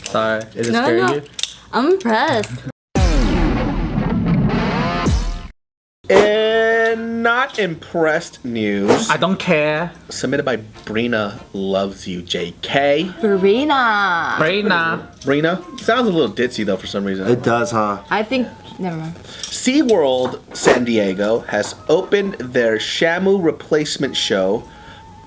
Sorry, is it scaring you? I'm impressed. And not impressed news. I don't care. Submitted by Brina Loves You, JK. Brina. Brina? Sounds a little ditzy though for some reason. It does, huh? I think, never mind. SeaWorld San Diego has opened their Shamu-replacement show,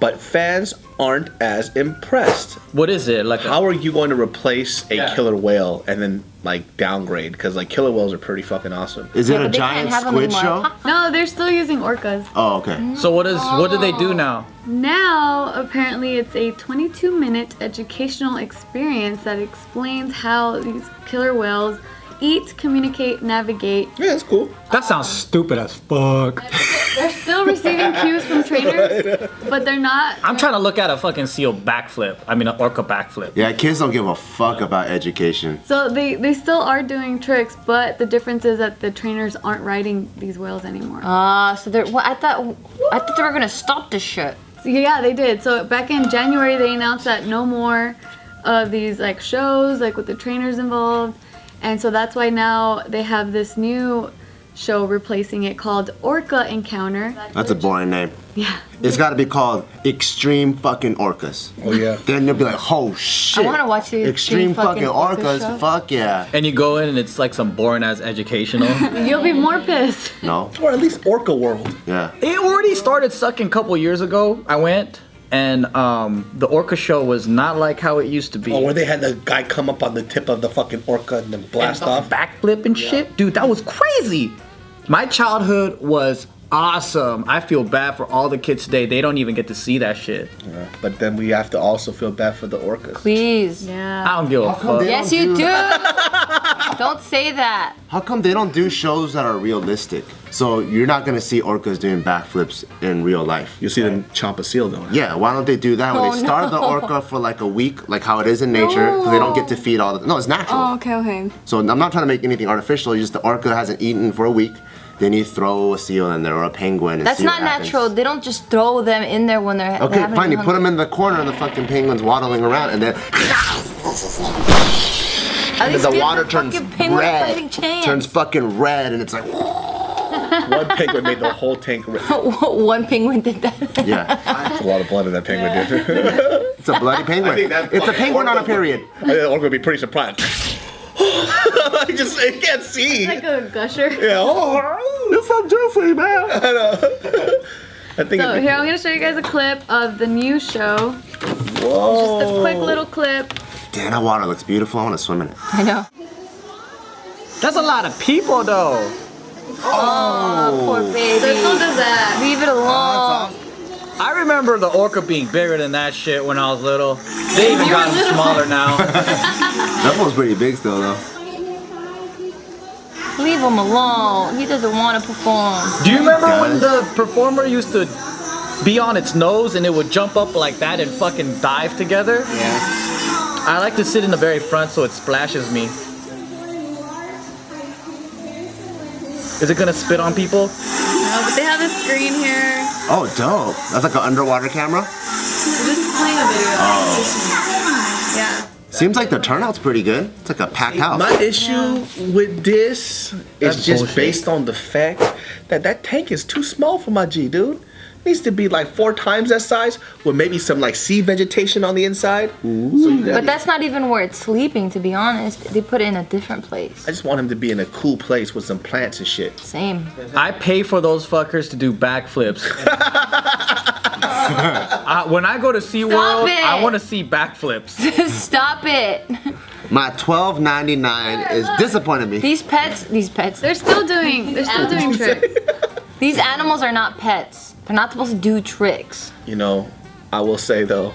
but fans aren't as impressed. What is it? Like How are you going to replace a killer whale and then like downgrade? Because like killer whales are pretty fucking awesome. Is it a but they giant can't have them squid anymore. show? No, they're still using orcas. Oh, okay. So what do they do now? Now, apparently, it's a 22-minute educational experience that explains how these killer whales eat, communicate, navigate. Yeah, that's cool. That sounds stupid as fuck. They're still receiving cues from trainers, but they're not. I'm trying to look at a fucking seal backflip. I mean, an orca backflip. Yeah, kids don't give a fuck about education. So they still are doing tricks, but the difference is that the trainers aren't riding these whales anymore. So they're, I thought they were gonna stop this shit. So, yeah, they did. So back in January, they announced that no more of these like shows, like with the trainers involved. And so that's why now they have this new show replacing it called Orca Encounter. That's a boring name. Yeah. It's got to be called Extreme Fucking Orcas. Oh yeah. Then you'll be like, oh shit. I wanna watch the Extreme fucking Orca Orcas. show. Fuck yeah. And you go in and it's like some boring ass educational. You'll be more pissed. No. Or at least Orca World. Yeah. It already started sucking a couple years ago. I went and the orca show was not like how it used to be. Oh, where they had the guy come up on the tip of the fucking orca and then blast off. Backflip and shit. Dude, that was crazy. My childhood was awesome. I feel bad for all the kids today. They don't even get to see that shit. Yeah, but then we have to also feel bad for the orcas. Please. Yeah. I don't give a fuck. Yes, you do. Don't say that. How come they don't do shows that are realistic? So you're not gonna see orcas doing backflips in real life. You see them chomp a seal though. Yeah, why don't they do that when Oh, they starve the no. orca for like a week, like how it is in nature, because they don't get to feed all the. No, it's natural. Oh, okay. So I'm not trying to make anything artificial. Just the orca hasn't eaten for a week. Then you throw a seal in there or a penguin. And That's see not what happens. natural. They don't just throw them in there when they're Okay, having fine. You a put them in the corner and the fucking penguin's waddling around, and then At least the give water the turns fucking penguin a fighting red. chance. Turns fucking red, and it's like, One penguin made the whole tank red. One penguin did that. yeah, That's a lot of blood in that penguin, dude. it's a bloody penguin. think that's It's a fucking penguin on a orca. period. I think the orca would be pretty surprised. I can't see. Like a gusher. Yeah. Oh, you're from Jeffrey, man. I know. I think. So it'd be here, I'm gonna show you guys a clip of the new show. Whoa. Just a quick little clip. Damn, that water looks beautiful. I want to swim in it. I know. That's a lot of people though. Oh, poor baby. So it still does that. Leave it alone. I remember the orca being bigger than that shit when I was little. They even got smaller now. That one's pretty big still, though. Leave him alone. He doesn't want to perform. Do you remember when the performer used to be on its nose and it would jump up like that and fucking dive together? Yeah. I like to sit in the very front so it splashes me. Is it gonna spit on people? No, but they have a screen here. Oh, dope. That's like an underwater camera? This is playing a video. Yeah. Seems like the turnout's pretty good. It's like a packed house. My issue with this That's is just bullshit. based on the fact that that tank is too small for my G, dude. Needs to be like 4 times that size with maybe some like sea vegetation on the inside. So you gotta But that's not even where it's sleeping, to be honest. They put it in a different place. I just want him to be in a cool place with some plants and shit. Same. I pay for those fuckers to do backflips. When I go to SeaWorld, it. I want to see backflips. Stop it. My $12.99 is disappointing me. These pets. They're still doing tricks. These animals are not pets. They're not supposed to do tricks. You know, I will say though,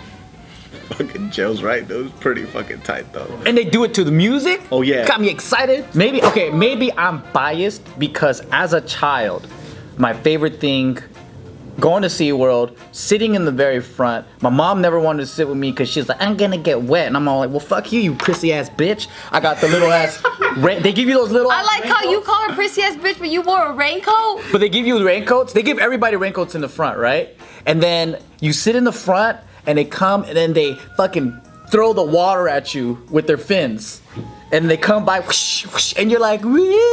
fucking Joe's right. That was pretty fucking tight though. And they do it to the music? Oh, yeah. Got me excited. Maybe I'm biased because as a child, my favorite thing, going to SeaWorld, sitting in the very front. My mom never wanted to sit with me because she's like, I'm gonna get wet. And I'm all like, well, fuck you, you prissy ass bitch. I got the little ass, they give you those little I like how you call her prissy ass bitch, but you wore a raincoat. But they give you raincoats. They give everybody raincoats in the front, right? And then you sit in the front and they come and then they fucking throw the water at you with their fins, and they come by, whoosh, whoosh, and you're like,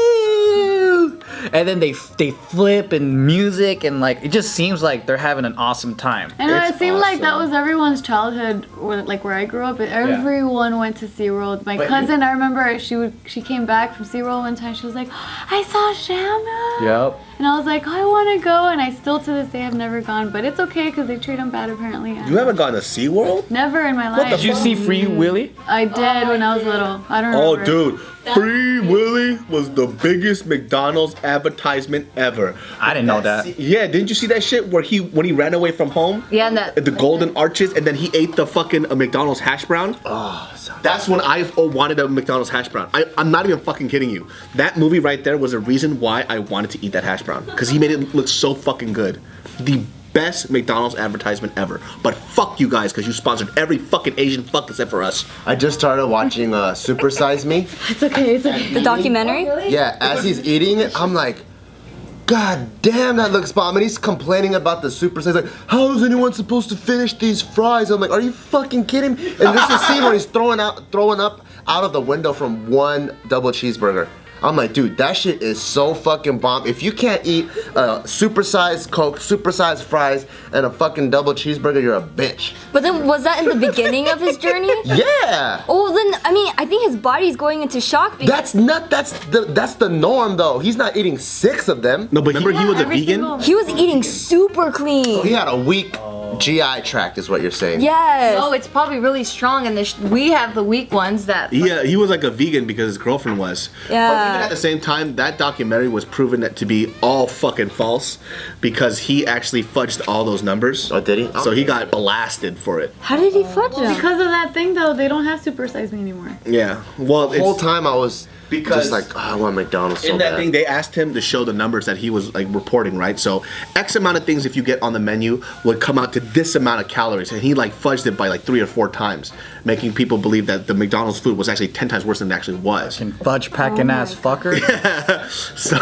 woo! And then they flip and music, and like it just seems like they're having an awesome time. I know, It's it seemed like that awesome. was everyone's childhood, like where I grew up. Everyone went to SeaWorld. My cousin, I remember she came back from SeaWorld one time. She was like, I saw Shamu. Yep. And I was like, I want to go. And I still to this day have never gone. But it's okay because they treat them bad apparently. You haven't gone to SeaWorld? Never in my life. Did you see Free Willy? I did when I was little. I don't Oh, remember. dude. Free Willy was the biggest McDonald's advertisement ever. I didn't know that. Yeah, didn't you see that shit where when he ran away from home? Yeah, and The golden arches, and then he ate the fucking McDonald's hash brown. That's when I wanted a McDonald's hash brown. I'm not even fucking kidding you. That movie right there was a reason why I wanted to eat that hash brown. Because he made it look so fucking good. The best McDonald's advertisement ever. But fuck you guys, because you sponsored every fucking Asian fuck except for us. I just started watching Super Size Me. It's okay. It's okay. The documentary? Yeah, as he's eating it, I'm like, God damn, that looks bomb. And he's complaining about the Super Size. Like, how is anyone supposed to finish these fries? I'm like, are you fucking kidding me? And this is a scene where he's throwing up out of the window from one double cheeseburger. I'm like, dude, that shit is so fucking bomb. If you can't eat a supersized Coke, supersized fries, and a fucking double cheeseburger, you're a bitch. But then was that in the beginning of his journey? Yeah. Oh, then I mean, I think his body's going into shock because That's the norm though. He's not eating 6 of them. No, but remember he was a Every vegan? single- he was eating super clean. He had a weak GI tract is what you're saying. Yes. Oh, it's probably really strong, and we have the weak ones that. Yeah, he was like a vegan because his girlfriend was. Yeah. But even at the same time, that documentary was proven that to be all fucking false because he actually fudged all those numbers. Oh, did he? So he got blasted for it. How did he fudge him? Because of that thing though, they don't have Super Size Me anymore. Yeah. Well, The whole it's time I was Because just like, oh, I want McDonald's so in that bad. thing they asked him to show the numbers that he was like reporting, right? So X amount of things if you get on the menu would come out to this amount of calories, and he like fudged it by like 3 or 4 times, making people believe that the McDonald's food was actually 10 times worse than it actually was. And fudge packing ass fucker. So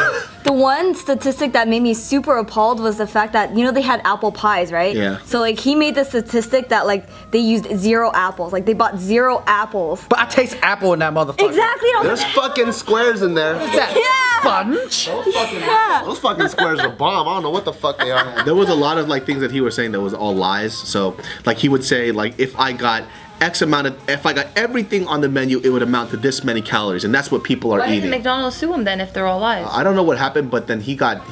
The one statistic that made me super appalled was the fact that, you know, they had apple pies, right? Yeah. So like he made the statistic that like they used 0 apples. Like they bought 0 apples. But I taste apple in that motherfucker. Exactly. And I was There's like, fucking squares in there. That sponge. yeah. Those fucking squares are bomb. I don't know what the fuck they are. there was a lot of like things that he was saying that was all lies. So like he would say like if I got everything on the menu, it would amount to this many calories, and that's what people are Why didn't eating. McDonald's sue him then if they're all lies? I don't know what happened, but then he got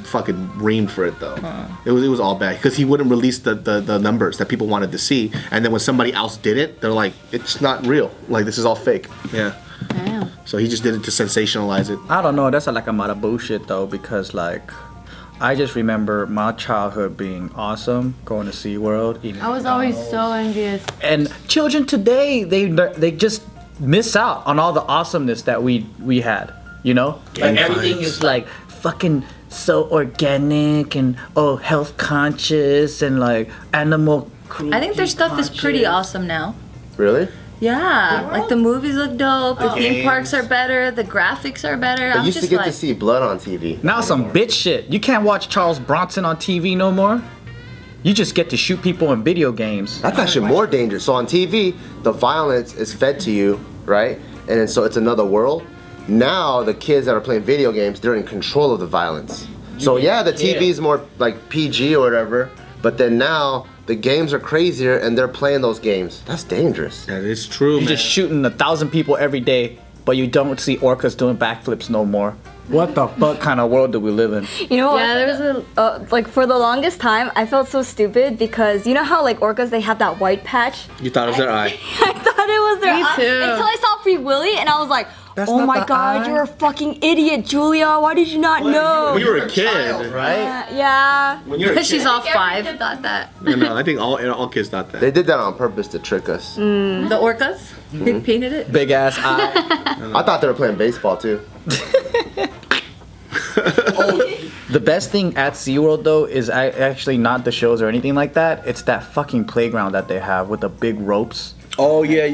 fucking reamed for it though. It was all bad because he wouldn't release the numbers that people wanted to see, and then when somebody else did it, they're like, it's not real. Like this is all fake. Yeah. Damn. So he just did it to sensationalize it. I don't know. That's like a lot of bullshit though, because like, I just remember my childhood being awesome, going to SeaWorld, eating. I was always so envious. And children today, they just miss out on all the awesomeness that we had. You know, like everything is like fucking so organic and health conscious and like animal cruelty. I think their stuff is pretty conscious. awesome now. Really? Yeah, like the movies look dope, the theme games. parks are better, the graphics are better. I I'm used to just get like, to see blood on TV. Now some bitch shit. You can't watch Charles Bronson on TV no more. You just get to shoot people in video games. That's actually more dangerous. So on TV, the violence is fed to you, right? And then, so it's another world. Now the kids that are playing video games, they're in control of the violence. So yeah, the TV is more like PG or whatever, but then now the games are crazier and they're playing those games. That's dangerous. That is true, You're man. just shooting 1,000 people every day, but you don't see orcas doing backflips no more. What the fuck kind of world do we live in? You know what? Yeah, there was a Like for the longest time, I felt so stupid because you know how like orcas they have that white patch. You thought it was their eye. I thought it was their Me eye too. until I saw Free Willy and I was like, That's oh not my the god, eye. you're a fucking idiot, Julia. Why did you not know? When you were a kid, Right? Yeah. when you're a kid, she's all Every 5. kid thought that. no, I think all kids thought that. They did that on purpose to trick us. The orcas, they painted it. Big ass eye. I thought they were playing baseball too. The best thing at SeaWorld though is actually not the shows or anything like that. It's that fucking playground that they have with the big ropes. Oh yeah.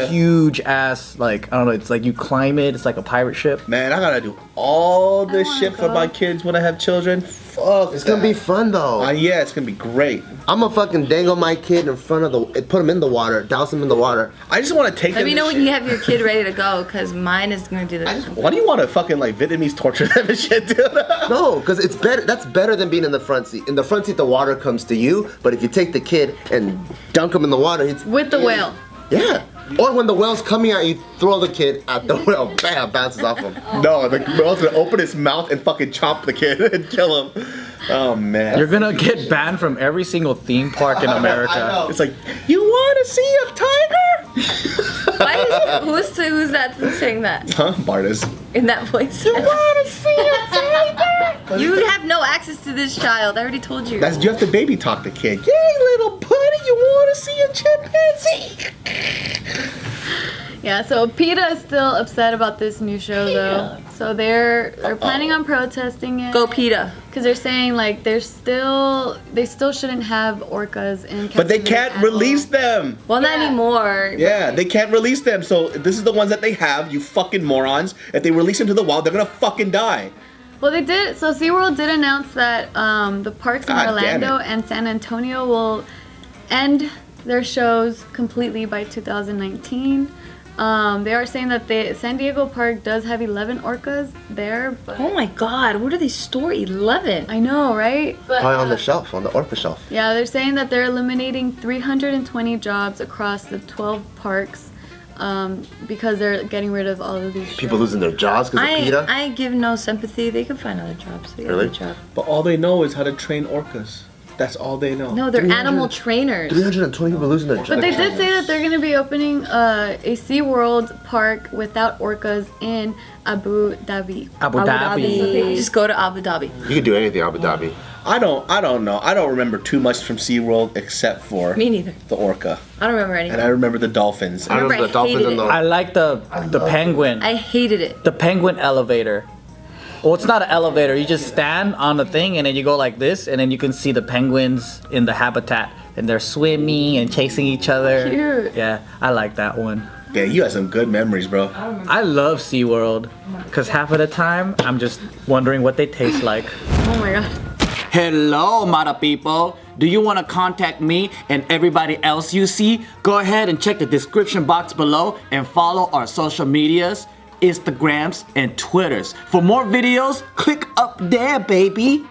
Huge ass, like, I don't know, it's like you climb it, it's like a pirate ship. Man, I gotta do all this wanna shit for go. my kids when I have children. Fuck. It's gonna be fun though. Yeah, it's gonna be great. I'm gonna fucking dangle my kid in front of put him in the water, douse him in the water. I just want to take them. Let me to know when shit. you have your kid ready to go, because mine is gonna do that. Why do you want to fucking like Vietnamese torture them and shit, dude? No, because it's better. That's better than being in the front seat. In the front seat, the water comes to you, but if you take the kid and dunk him in the water, it's With the whale. yeah. Or when the whale's coming at you, throw the kid at the whale, bam, bounces off him. No, the whale's gonna open his mouth and fucking chomp the kid and kill him. Oh man. You're gonna get banned from every single theme park in America. It's like, you want to see a tiger? Why is, who's that saying that Huh? Bart is. in that voice? You want to see a tiger? You have no access to this child. I already told you. You have to baby talk the kid. Yay, little buddy, you want to see a chimpanzee? Yeah, so PETA is still upset about this new show though. So they're planning on protesting it. Go PETA. Because they're saying like they still shouldn't have orcas in But they captivity can't at release all. them. Well, not anymore. Yeah, they can't release them. So this is the ones that they have, you fucking morons. If they release them to the wild, they're gonna fucking die. Well, they did. So SeaWorld did announce that the parks in God damn Orlando it. and San Antonio will end their shows completely by 2019. They are saying that the San Diego park does have 11 orcas there, but Oh my God, where do they store 11? I know, right? But Probably on the shelf, on the orca shelf. yeah, they're saying that they're eliminating 320 jobs across the 12 parks because they're getting rid of all of these People shows. losing their jobs because of PETA. I give no sympathy. They can find other jobs. They got Really? a job. But all they know is how to train orcas. That's all they know. No, they're animal trainers. 320 people losing their jobs. But they did say that they're going to be opening a SeaWorld park without orcas in Abu Dhabi. Abu Dhabi. Just go to Abu Dhabi. You can do anything, Abu Dhabi. I don't know. I don't remember too much from SeaWorld except for Me neither. the orca. I don't remember anything. And I remember the dolphins. I remember remember the I dolphins hated and the. I like the penguin. I hated it. The penguin elevator. Well, it's not an elevator. You just stand on the thing and then you go like this, and then you can see the penguins in the habitat, and they're swimming and chasing each other. Cute. Yeah, I like that one. Yeah, you have some good memories, bro. I love SeaWorld because half of the time I'm just wondering what they taste like. Oh my god. Hello, Mata people. Do you want to contact me and everybody else you see? Go ahead and check the description box below and follow our social medias, Instagrams, and Twitters. For more videos, click up there, baby.